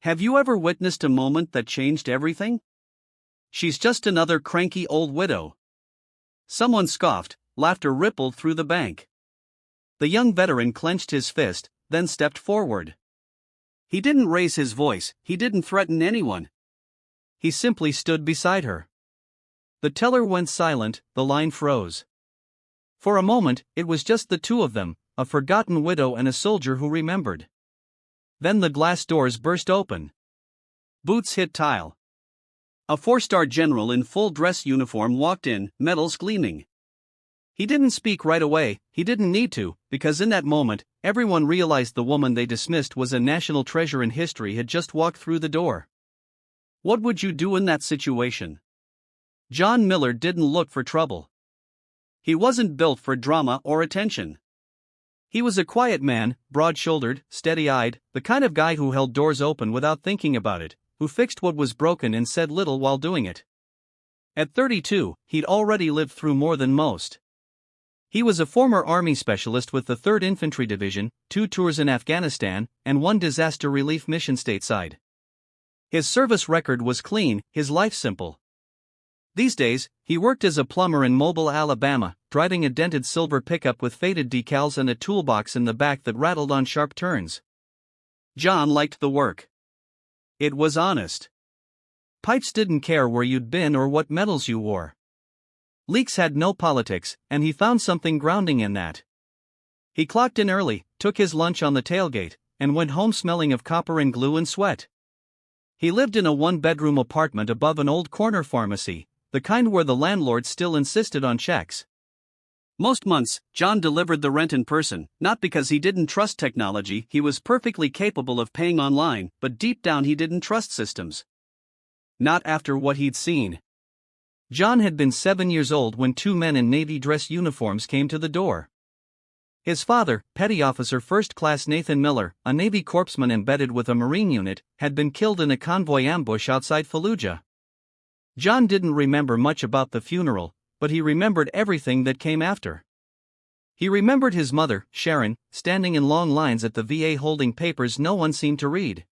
Have you ever witnessed a moment that changed everything? She's just another cranky old widow. Someone scoffed, laughter rippled through the bank. The young veteran clenched his fist, then stepped forward. He didn't raise his voice, he didn't threaten anyone. He simply stood beside her. The teller went silent, the line froze. For a moment, it was just the two of them, a forgotten widow and a soldier who remembered. Then the glass doors burst open. Boots hit tile. A four-star general in full dress uniform walked in, medals gleaming. He didn't speak right away, he didn't need to, because in that moment, everyone realized the woman they dismissed was a national treasure in history had just walked through the door. What would you do in that situation? John Miller didn't look for trouble. He wasn't built for drama or attention. He was a quiet man, broad-shouldered, steady-eyed, the kind of guy who held doors open without thinking about it, who fixed what was broken and said little while doing it. At 32, he'd already lived through more than most. He was a former Army specialist with the 3rd Infantry Division, 2 tours in Afghanistan, and 1 disaster relief mission stateside. His service record was clean, his life simple. These days, he worked as a plumber in Mobile, Alabama, driving a dented silver pickup with faded decals and a toolbox in the back that rattled on sharp turns. John liked the work. It was honest. Pipes didn't care where you'd been or what medals you wore. Leaks had no politics, and he found something grounding in that. He clocked in early, took his lunch on the tailgate, and went home smelling of copper and glue and sweat. He lived in a 1-bedroom apartment above an old corner pharmacy, the kind where the landlord still insisted on checks. Most months, John delivered the rent in person, not because he didn't trust technology, he was perfectly capable of paying online, but deep down he didn't trust systems. Not after what he'd seen. John had been 7 years old when 2 men in Navy dress uniforms came to the door. His father, Petty Officer First Class Nathan Miller, a Navy corpsman embedded with a Marine unit, had been killed in a convoy ambush outside Fallujah. John didn't remember much about the funeral, but he remembered everything that came after. He remembered his mother, Sharon, standing in long lines at the VA holding papers no one seemed to read.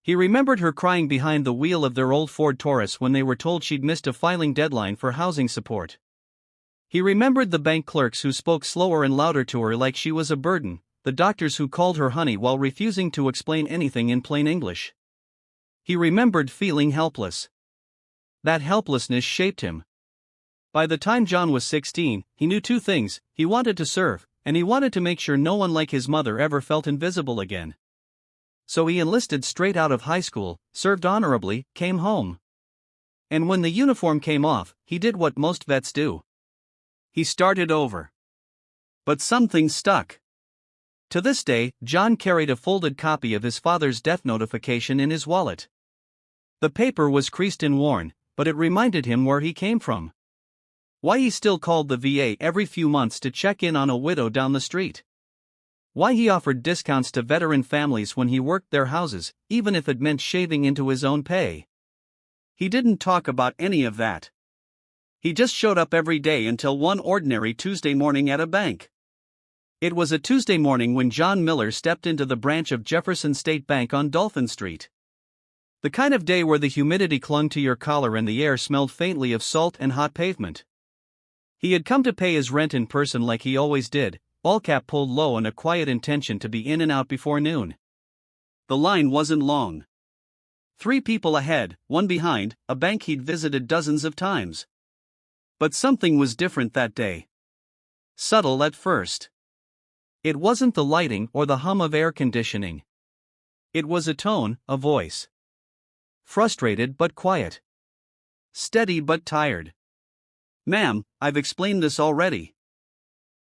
He remembered her crying behind the wheel of their old Ford Taurus when they were told she'd missed a filing deadline for housing support. He remembered the bank clerks who spoke slower and louder to her like she was a burden, the doctors who called her honey while refusing to explain anything in plain English. He remembered feeling helpless. That helplessness shaped him. By the time John was 16, he knew 2 things: he wanted to serve, and he wanted to make sure no one like his mother ever felt invisible again. So he enlisted straight out of high school, served honorably, came home. And when the uniform came off, he did what most vets do. He started over. But something stuck. To this day, John carried a folded copy of his father's death notification in his wallet. The paper was creased and worn, but it reminded him where he came from. Why he still called the VA every few months to check in on a widow down the street. Why he offered discounts to veteran families when he worked their houses, even if it meant shaving into his own pay. He didn't talk about any of that. He just showed up every day until one ordinary Tuesday morning at a bank. It was a Tuesday morning when John Miller stepped into the branch of Jefferson State Bank on Dolphin Street. The kind of day where the humidity clung to your collar and the air smelled faintly of salt and hot pavement. He had come to pay his rent in person like he always did, all cap pulled low and a quiet intention to be in and out before noon. The line wasn't long. 3 people ahead, 1 behind, a bank he'd visited dozens of times. But something was different that day. Subtle at first. It wasn't the lighting or the hum of air conditioning. It was a tone, a voice. Frustrated but quiet. Steady but tired. "Ma'am, I've explained this already.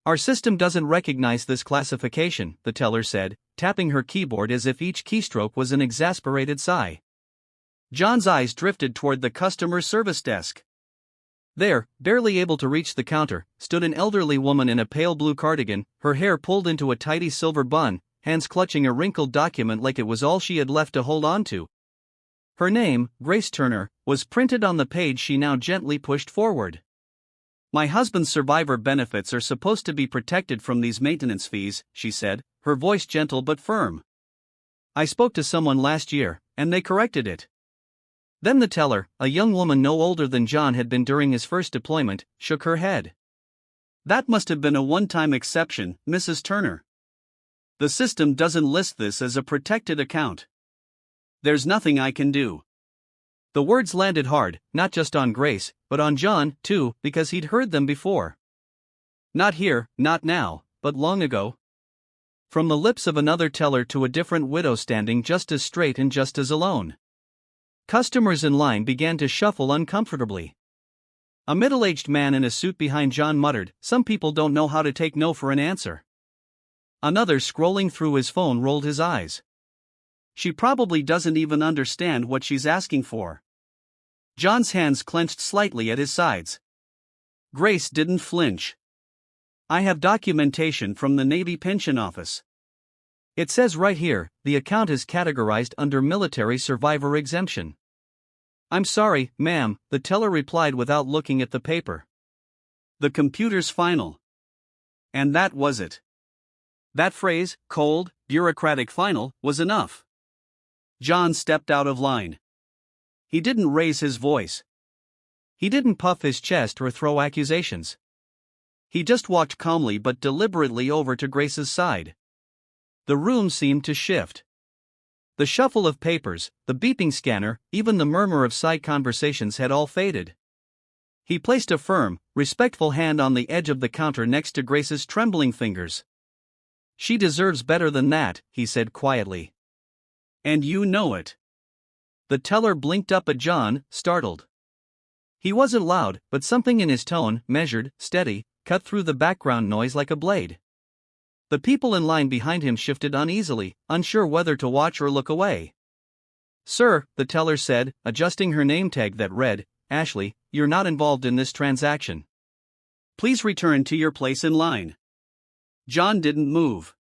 Our system doesn't recognize this classification," the teller said, tapping her keyboard as if each keystroke was an exasperated sigh. John's eyes drifted toward the customer service desk. There, barely able to reach the counter, stood an elderly woman in a pale blue cardigan, her hair pulled into a tidy silver bun, hands clutching a wrinkled document like it was all she had left to hold on to. Her name, Grace Turner, was printed on the page she now gently pushed forward. "My husband's survivor benefits are supposed to be protected from these maintenance fees," she said, her voice gentle but firm. "I spoke to someone last year, and they corrected it. Then the teller, a young woman no older than John had been during his first deployment, shook her head. That must have been a one-time exception, Mrs. Turner. The system doesn't list this as a protected account. There's nothing I can do. The words landed hard, not just on Grace, but on John, too, because he'd heard them before. Not here, not now, but long ago. From the lips of another teller to a different widow standing just as straight and just as alone. Customers in line began to shuffle uncomfortably. A middle-aged man in a suit behind John muttered, "Some people don't know how to take no for an answer." Another scrolling through his phone rolled his eyes. She probably doesn't even understand what she's asking for. John's hands clenched slightly at his sides. Grace didn't flinch. "I have documentation from the Navy Pension Office. It says right here, the account is categorized under military survivor exemption." "I'm sorry, ma'am," the teller replied without looking at the paper. "The computer's final." And that was it. That phrase, cold, bureaucratic final, was enough. John stepped out of line. He didn't raise his voice. He didn't puff his chest or throw accusations. He just walked calmly but deliberately over to Grace's side. The room seemed to shift. The shuffle of papers, the beeping scanner, even the murmur of side conversations had all faded. He placed a firm, respectful hand on the edge of the counter next to Grace's trembling fingers. "She deserves better than that," he said quietly. "And you know it." The teller blinked up at John, startled. He wasn't loud, but something in his tone, measured, steady, cut through the background noise like a blade. The people in line behind him shifted uneasily, unsure whether to watch or look away. "Sir," the teller said, adjusting her name tag that read, "Ashley, you're not involved in this transaction. Please return to your place in line." John didn't move.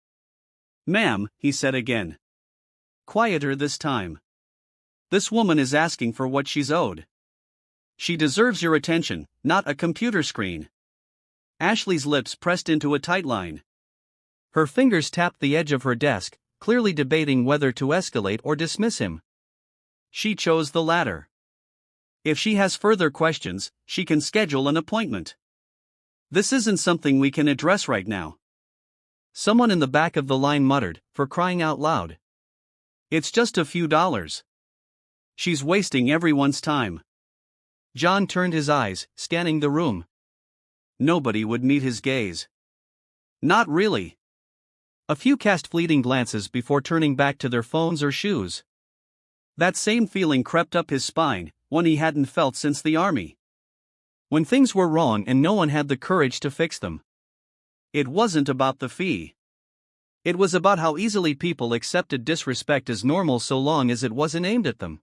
"Ma'am," he said again. Quieter this time. "This woman is asking for what she's owed. She deserves your attention, not a computer screen." Ashley's lips pressed into a tight line. Her fingers tapped the edge of her desk, clearly debating whether to escalate or dismiss him. She chose the latter. If she has further questions, she can schedule an appointment. This isn't something we can address right now. Someone in the back of the line muttered, "For crying out loud. It's just a few dollars. She's wasting everyone's time." John turned his eyes, scanning the room. Nobody would meet his gaze. Not really. A few cast fleeting glances before turning back to their phones or shoes. That same feeling crept up his spine, one he hadn't felt since the army. When things were wrong and no one had the courage to fix them. It wasn't about the fee. It was about how easily people accepted disrespect as normal so long as it wasn't aimed at them.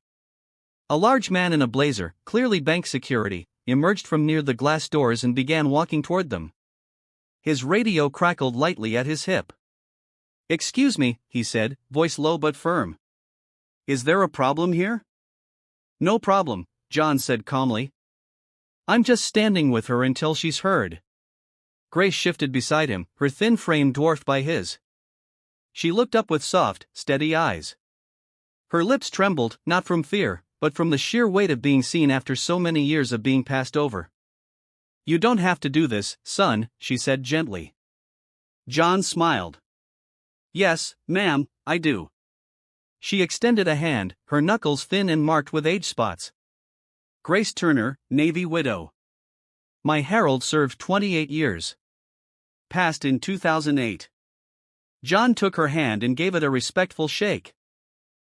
A large man in a blazer, clearly bank security, emerged from near the glass doors and began walking toward them. His radio crackled lightly at his hip. "Excuse me," he said, voice low but firm. "Is there a problem here?" "No problem," John said calmly. "I'm just standing with her until she's heard." Grace shifted beside him, her thin frame dwarfed by his. She looked up with soft, steady eyes. Her lips trembled, not from fear, but from the sheer weight of being seen after so many years of being passed over. "You don't have to do this, son," she said gently. John smiled. "Yes, ma'am, I do." She extended a hand, her knuckles thin and marked with age spots. "Grace Turner, Navy widow. My Harold served 28 years. Passed in 2008. John took her hand and gave it a respectful shake.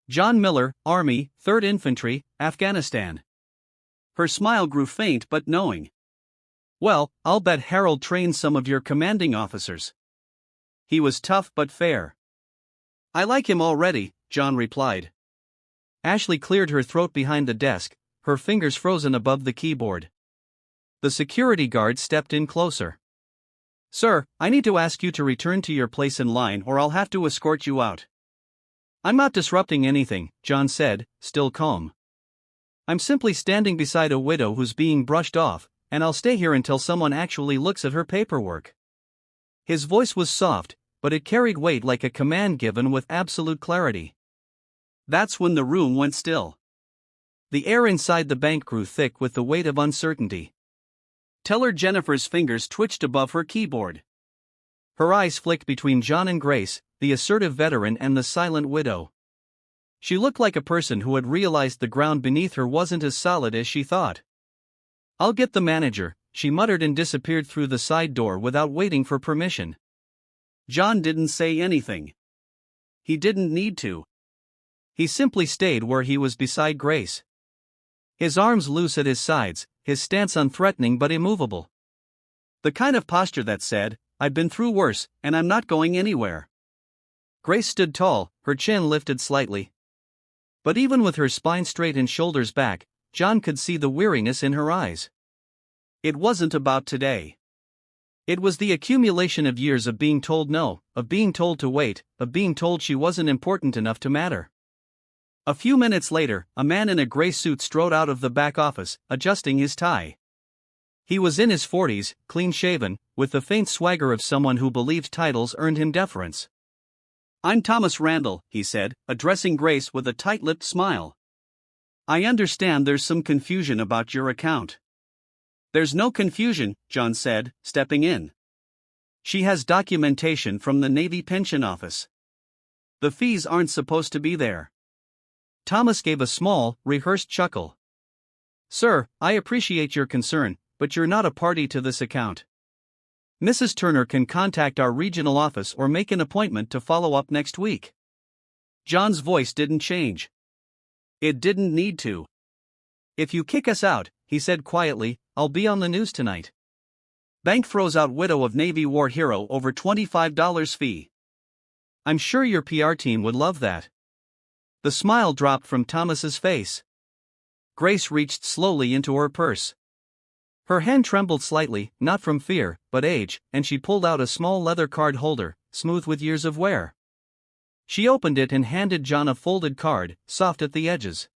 "John Miller, Army, 3rd Infantry, Afghanistan." Her smile grew faint but knowing. "Well, I'll bet Harold trained some of your commanding officers. He was tough but fair." "I like him already," John replied. Ashley cleared her throat behind the desk, her fingers frozen above the keyboard. The security guard stepped in closer. "Sir, I need to ask you to return to your place in line or I'll have to escort you out." "I'm not disrupting anything," John said, still calm. "I'm simply standing beside a widow who's being brushed off, and I'll stay here until someone actually looks at her paperwork." His voice was soft, but it carried weight like a command given with absolute clarity. That's when the room went still. The air inside the bank grew thick with the weight of uncertainty. Teller Jennifer's fingers twitched above her keyboard. Her eyes flicked between John and Grace, the assertive veteran and the silent widow. She looked like a person who had realized the ground beneath her wasn't as solid as she thought. "I'll get the manager," she muttered and disappeared through the side door without waiting for permission. John didn't say anything. He didn't need to. He simply stayed where he was beside Grace. His arms loose at his sides, his stance unthreatening but immovable. The kind of posture that said, "I've been through worse, and I'm not going anywhere." Grace stood tall, her chin lifted slightly. But even with her spine straight and shoulders back, John could see the weariness in her eyes. It wasn't about today. It was the accumulation of years of being told no, of being told to wait, of being told she wasn't important enough to matter. A few minutes later, a man in a gray suit strode out of the back office, adjusting his tie. He was in his 40s, clean-shaven, with the faint swagger of someone who believed titles earned him deference. "I'm Thomas Randall," he said, addressing Grace with a tight-lipped smile. "I understand there's some confusion about your account." "There's no confusion," John said, stepping in. "She has documentation from the Navy Pension Office. The fees aren't supposed to be there." Thomas gave a small, rehearsed chuckle. "Sir, I appreciate your concern, but you're not a party to this account. Mrs. Turner can contact our regional office or make an appointment to follow up next week." John's voice didn't change. It didn't need to. "If you kick us out," he said quietly, "I'll be on the news tonight. Bank throws out widow of Navy war hero over $25 fee. I'm sure your PR team would love that." The smile dropped from Thomas's face. Grace reached slowly into her purse. Her hand trembled slightly, not from fear, but age, and she pulled out a small leather card holder, smooth with years of wear. She opened it and handed John a folded card, soft at the edges.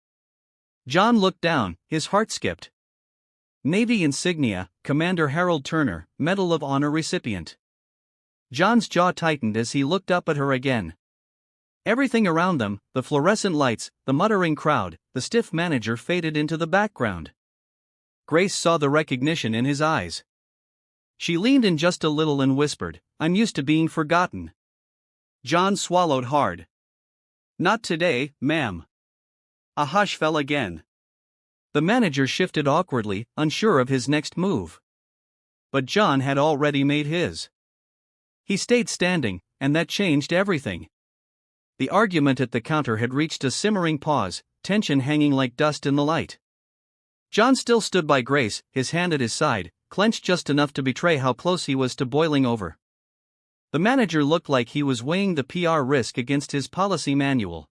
John looked down, his heart skipped. Navy insignia, Commander Harold Turner, Medal of Honor recipient. John's jaw tightened as he looked up at her again. Everything around them, the fluorescent lights, the muttering crowd, the stiff manager faded into the background. Grace saw the recognition in his eyes. She leaned in just a little and whispered, "I'm used to being forgotten." John swallowed hard. "Not today, ma'am." A hush fell again. The manager shifted awkwardly, unsure of his next move. But John had already made his. He stayed standing, and that changed everything. The argument at the counter had reached a simmering pause, tension hanging like dust in the light. John still stood by Grace, his hand at his side, clenched just enough to betray how close he was to boiling over. The manager looked like he was weighing the PR risk against his policy manual.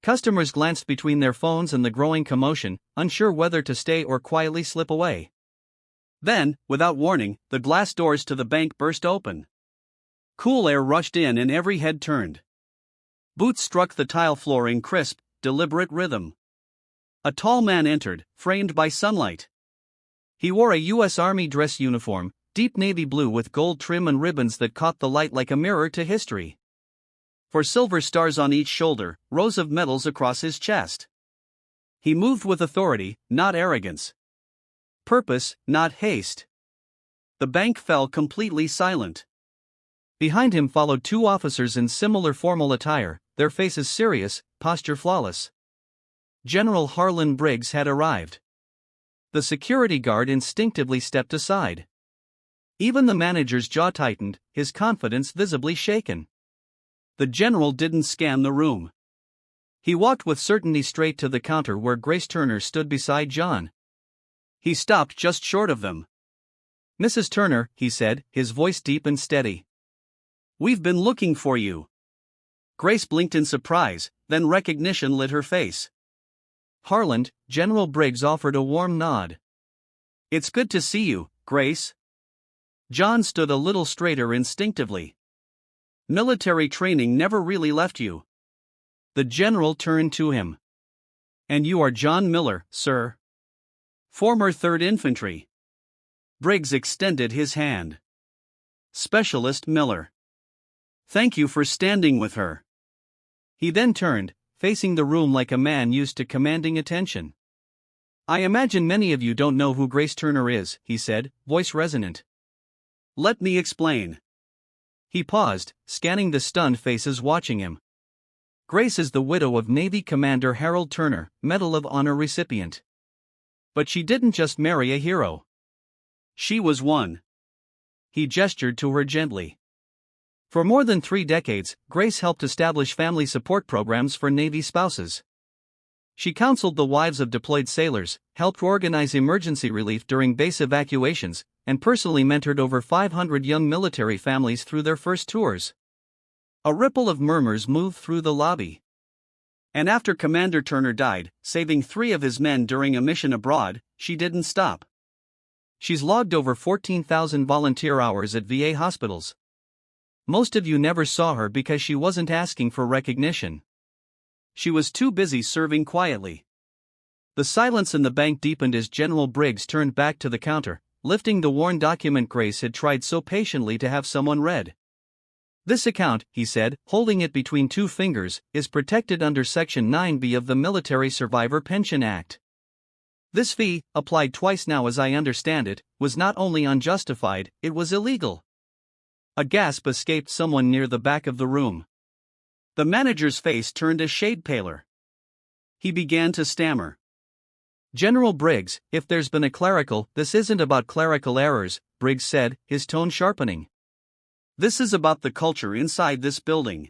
Customers glanced between their phones and the growing commotion, unsure whether to stay or quietly slip away. Then, without warning, the glass doors to the bank burst open. Cool air rushed in and every head turned. Boots struck the tile floor in crisp, deliberate rhythm. A tall man entered, framed by sunlight. He wore a U.S. Army dress uniform, deep navy blue with gold trim and ribbons that caught the light like a mirror to history. For silver stars on each shoulder, rows of medals across his chest. He moved with authority, not arrogance. Purpose, not haste. The bank fell completely silent. Behind him followed two officers in similar formal attire, their faces serious, posture flawless. General Harlan Briggs had arrived. The security guard instinctively stepped aside. Even the manager's jaw tightened, his confidence visibly shaken. The general didn't scan the room. He walked with certainty straight to the counter where Grace Turner stood beside John. He stopped just short of them. "Mrs. Turner," he said, his voice deep and steady. "We've been looking for you." Grace blinked in surprise, then recognition lit her face. "Harlan," General Briggs offered a warm nod. "It's good to see you, Grace." John stood a little straighter instinctively. "Military training never really left you." The general turned to him. "And you are John Miller, sir. Former 3rd Infantry." Briggs extended his hand. "Specialist Miller. Thank you for standing with her." He then turned, facing the room like a man used to commanding attention. "I imagine many of you don't know who Grace Turner is," he said, voice resonant. "Let me explain." He paused, scanning the stunned faces watching him. "Grace is the widow of Navy Commander Harold Turner, Medal of Honor recipient. But she didn't just marry a hero. She was one." He gestured to her gently. "For more than 3 decades, Grace helped establish family support programs for Navy spouses. She counseled the wives of deployed sailors, helped organize emergency relief during base evacuations, and personally mentored over 500 young military families through their first tours." A ripple of murmurs moved through the lobby. "And after Commander Turner died, saving 3 of his men during a mission abroad, she didn't stop. She's logged over 14,000 volunteer hours at VA hospitals. Most of you never saw her because she wasn't asking for recognition. She was too busy serving quietly." The silence in the bank deepened as General Briggs turned back to the counter, lifting the worn document Grace had tried so patiently to have someone read. "This account," he said, holding it between 2 fingers, "is protected under Section 9B of the Military Survivor Pension Act. This fee, applied twice now as I understand it, was not only unjustified, it was illegal." A gasp escaped someone near the back of the room. The manager's face turned a shade paler. He began to stammer. "General Briggs, if there's been a this isn't about clerical errors," Briggs said, his tone sharpening. "This is about the culture inside this building.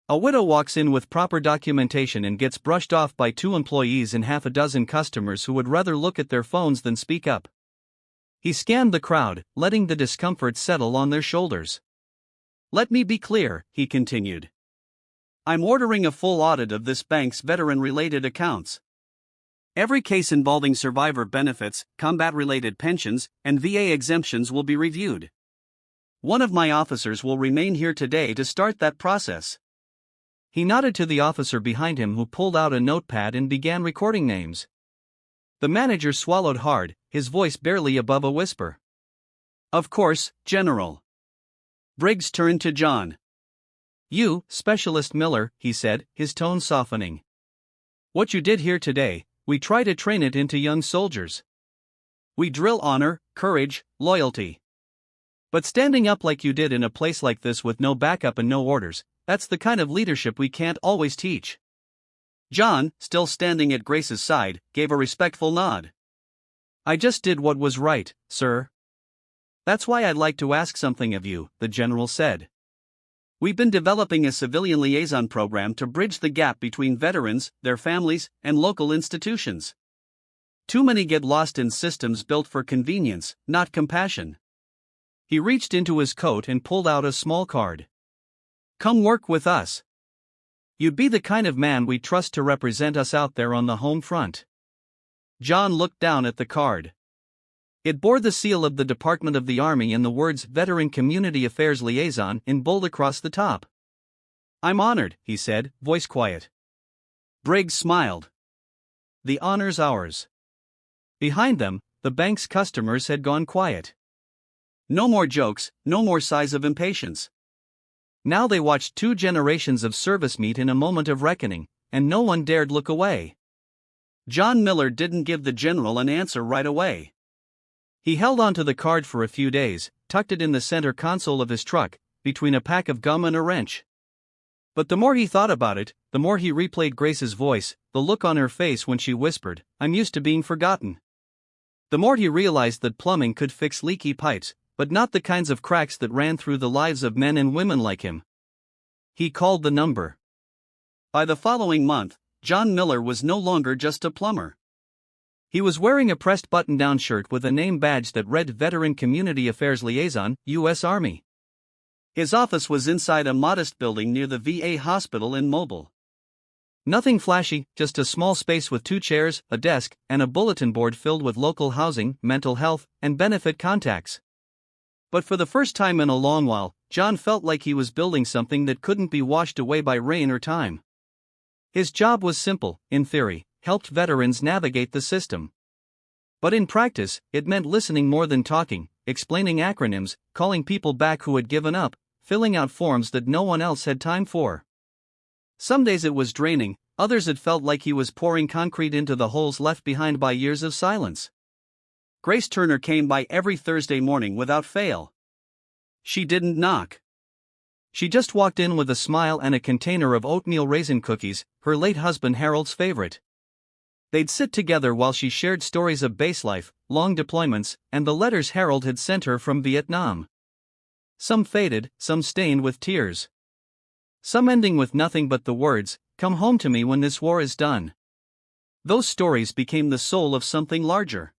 A widow walks in with proper documentation and gets brushed off by 2 employees and half a dozen customers who would rather look at their phones than speak up." He scanned the crowd, letting the discomfort settle on their shoulders. "Let me be clear," he continued. "I'm ordering a full audit of this bank's veteran-related accounts. Every case involving survivor benefits, combat-related pensions, and VA exemptions will be reviewed. One of my officers will remain here today to start that process." He nodded to the officer behind him who pulled out a notepad and began recording names. The manager swallowed hard, his voice barely above a whisper. "Of course, General." Briggs turned to John. "You, Specialist Miller," he said, his tone softening. "What you did here today, we try to train it into young soldiers. We drill honor, courage, loyalty. But standing up like you did in a place like this with no backup and no orders, that's the kind of leadership we can't always teach." John, still standing at Grace's side, gave a respectful nod. "I just did what was right, sir." "That's why I'd like to ask something of you," the general said. "We've been developing a civilian liaison program to bridge the gap between veterans, their families, and local institutions. Too many get lost in systems built for convenience, not compassion." He reached into his coat and pulled out a small card. "Come work with us. You'd be the kind of man we trust to represent us out there on the home front." John looked down at the card. It bore the seal of the Department of the Army and the words Veteran Community Affairs Liaison in bold across the top. "I'm honored," he said, voice quiet. Briggs smiled. "The honor's ours." Behind them, the bank's customers had gone quiet. No more jokes, no more sighs of impatience. Now they watched 2 generations of service meet in a moment of reckoning, and no one dared look away. John Miller didn't give the general an answer right away. He held onto the card for a few days, tucked it in the center console of his truck, between a pack of gum and a wrench. But the more he thought about it, the more he replayed Grace's voice, the look on her face when she whispered, "I'm used to being forgotten." The more he realized that plumbing could fix leaky pipes, but not the kinds of cracks that ran through the lives of men and women like him. He called the number. By the following month, John Miller was no longer just a plumber. He was wearing a pressed button-down shirt with a name badge that read Veteran Community Affairs Liaison, U.S. Army. His office was inside a modest building near the VA hospital in Mobile. Nothing flashy, just a small space with 2 chairs, a desk, and a bulletin board filled with local housing, mental health, and benefit contacts. But for the first time in a long while, John felt like he was building something that couldn't be washed away by rain or time. His job was simple, in theory, helped veterans navigate the system. But in practice, it meant listening more than talking, explaining acronyms, calling people back who had given up, filling out forms that no one else had time for. Some days it was draining, Others it felt like he was pouring concrete into the holes left behind by years of silence. Grace Turner came by every Thursday morning without fail. She didn't knock. She just walked in with a smile and a container of oatmeal raisin cookies, her late husband Harold's favorite. They'd sit together while she shared stories of base life, long deployments, and the letters Harold had sent her from Vietnam. Some faded, some stained with tears. Some ending with nothing but the words, "Come home to me when this war is done." Those stories became the soul of something larger.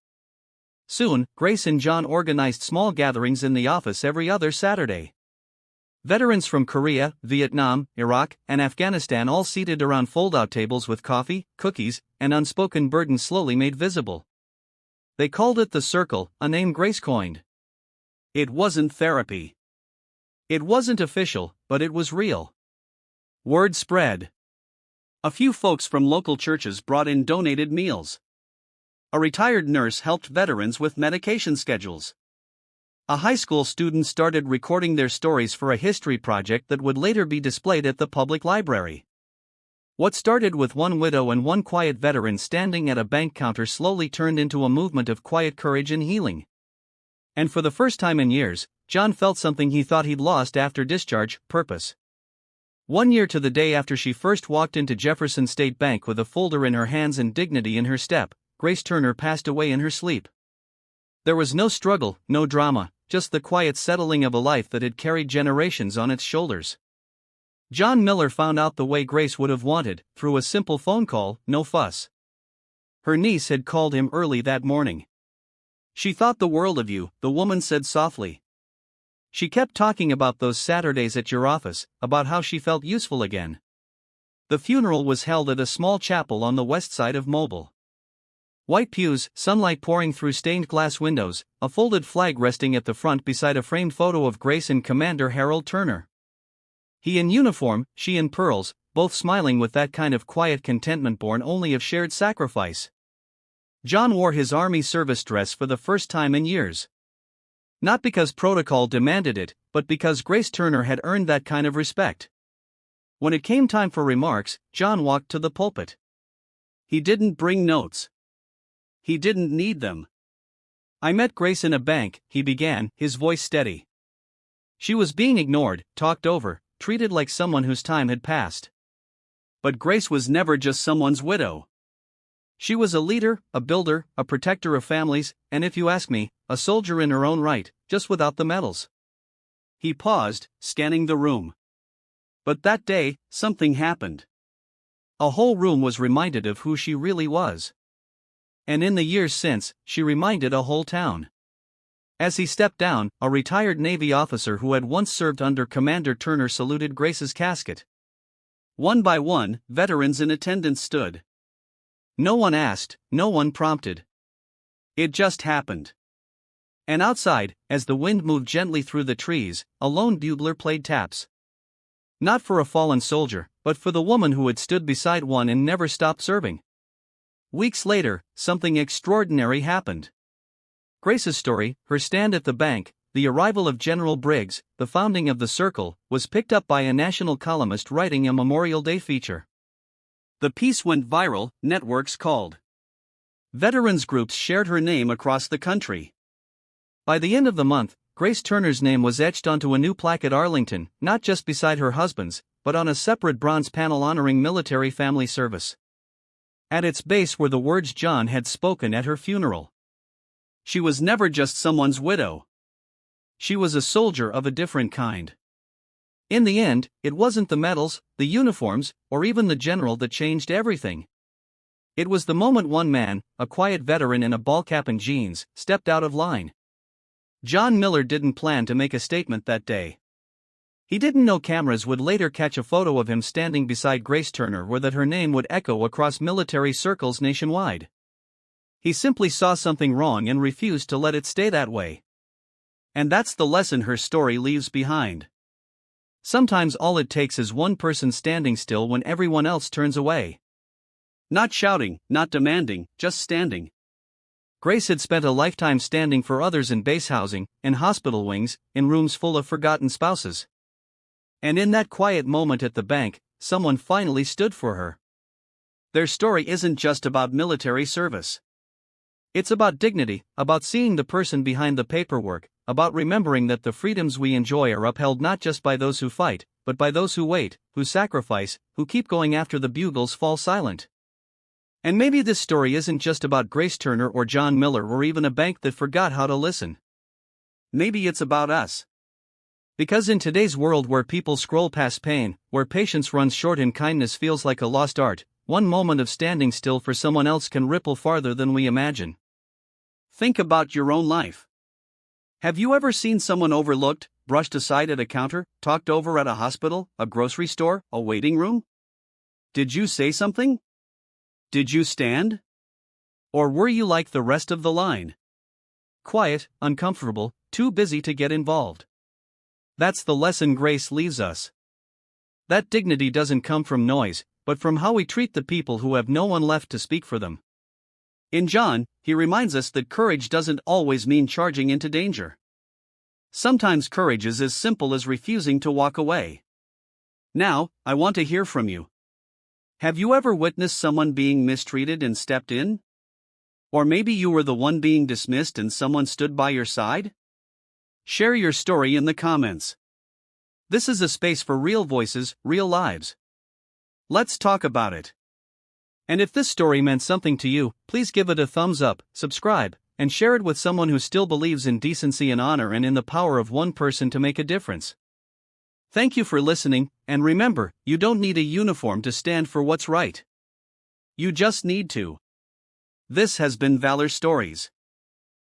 Soon, Grace and John organized small gatherings in the office every other Saturday. Veterans from Korea, Vietnam, Iraq, and Afghanistan all seated around fold-out tables with coffee, cookies, and unspoken burdens slowly made visible. They called it the Circle, a name Grace coined. It wasn't therapy. It wasn't official, but it was real. Word spread. A few folks from local churches brought in donated meals. A retired nurse helped veterans with medication schedules. A high school student started recording their stories for a history project that would later be displayed at the public library. What started with one widow and one quiet veteran standing at a bank counter slowly turned into a movement of quiet courage and healing. And for the first time in years, John felt something he thought he'd lost after discharge: purpose. 1 year to the day after she first walked into Jefferson State Bank with a folder in her hands and dignity in her step, Grace Turner passed away in her sleep. There was no struggle, no drama, just the quiet settling of a life that had carried generations on its shoulders. John Miller found out the way Grace would have wanted, through a simple phone call, no fuss. Her niece had called him early that morning. "She thought the world of you," the woman said softly. "She kept talking about those Saturdays at your office, about how she felt useful again." The funeral was held at a small chapel on the west side of Mobile. White pews, sunlight pouring through stained glass windows, a folded flag resting at the front beside a framed photo of Grace and Commander Harold Turner. He in uniform, she in pearls, both smiling with that kind of quiet contentment born only of shared sacrifice. John wore his Army service dress for the first time in years. Not because protocol demanded it, but because Grace Turner had earned that kind of respect. When it came time for remarks, John walked to the pulpit. He didn't bring notes. He didn't need them. "I met Grace in a bank," he began, his voice steady. "She was being ignored, talked over, treated like someone whose time had passed. But Grace was never just someone's widow. She was a leader, a builder, a protector of families, and if you ask me, a soldier in her own right, just without the medals." He paused, scanning the room. But that day, something happened. A whole room was reminded of who she really was. And in the years since, she reminded a whole town. As he stepped down, a retired Navy officer who had once served under Commander Turner saluted Grace's casket. One by one, veterans in attendance stood. No one asked, no one prompted. It just happened. And outside, as the wind moved gently through the trees, a lone bugler played taps. Not for a fallen soldier, but for the woman who had stood beside one and never stopped serving. Weeks later, something extraordinary happened. Grace's story, her stand at the bank, the arrival of General Briggs, the founding of the Circle, was picked up by a national columnist writing a Memorial Day feature. The piece went viral, networks called. Veterans groups shared her name across the country. By the end of the month, Grace Turner's name was etched onto a new plaque at Arlington, not just beside her husband's, but on a separate bronze panel honoring military family service. At its base were the words John had spoken at her funeral. She was never just someone's widow. She was a soldier of a different kind. In the end, it wasn't the medals, the uniforms, or even the general that changed everything. It was the moment one man, a quiet veteran in a ball cap and jeans, stepped out of line. John Miller didn't plan to make a statement that day. He didn't know cameras would later catch a photo of him standing beside Grace Turner or that her name would echo across military circles nationwide. He simply saw something wrong and refused to let it stay that way. And that's the lesson her story leaves behind. Sometimes all it takes is one person standing still when everyone else turns away. Not shouting, not demanding, just standing. Grace had spent a lifetime standing for others in base housing, in hospital wings, in rooms full of forgotten spouses. And in that quiet moment at the bank, someone finally stood for her. Their story isn't just about military service. It's about dignity, about seeing the person behind the paperwork, about remembering that the freedoms we enjoy are upheld not just by those who fight, but by those who wait, who sacrifice, who keep going after the bugles fall silent. And maybe this story isn't just about Grace Turner or John Miller or even a bank that forgot how to listen. Maybe it's about us. Because in today's world where people scroll past pain, where patience runs short and kindness feels like a lost art, one moment of standing still for someone else can ripple farther than we imagine. Think about your own life. Have you ever seen someone overlooked, brushed aside at a counter, talked over at a hospital, a grocery store, a waiting room? Did you say something? Did you stand? Or were you like the rest of the line? Quiet, uncomfortable, too busy to get involved. That's the lesson Grace leaves us. That dignity doesn't come from noise, but from how we treat the people who have no one left to speak for them. In John, he reminds us that courage doesn't always mean charging into danger. Sometimes courage is as simple as refusing to walk away. Now, I want to hear from you. Have you ever witnessed someone being mistreated and stepped in? Or maybe you were the one being dismissed and someone stood by your side? Share your story in the comments. This is a space for real voices, real lives. Let's talk about it. And if this story meant something to you, please give it a thumbs up, subscribe, and share it with someone who still believes in decency and honor and in the power of one person to make a difference. Thank you for listening, and remember, you don't need a uniform to stand for what's right. You just need to. This has been Valor Stories.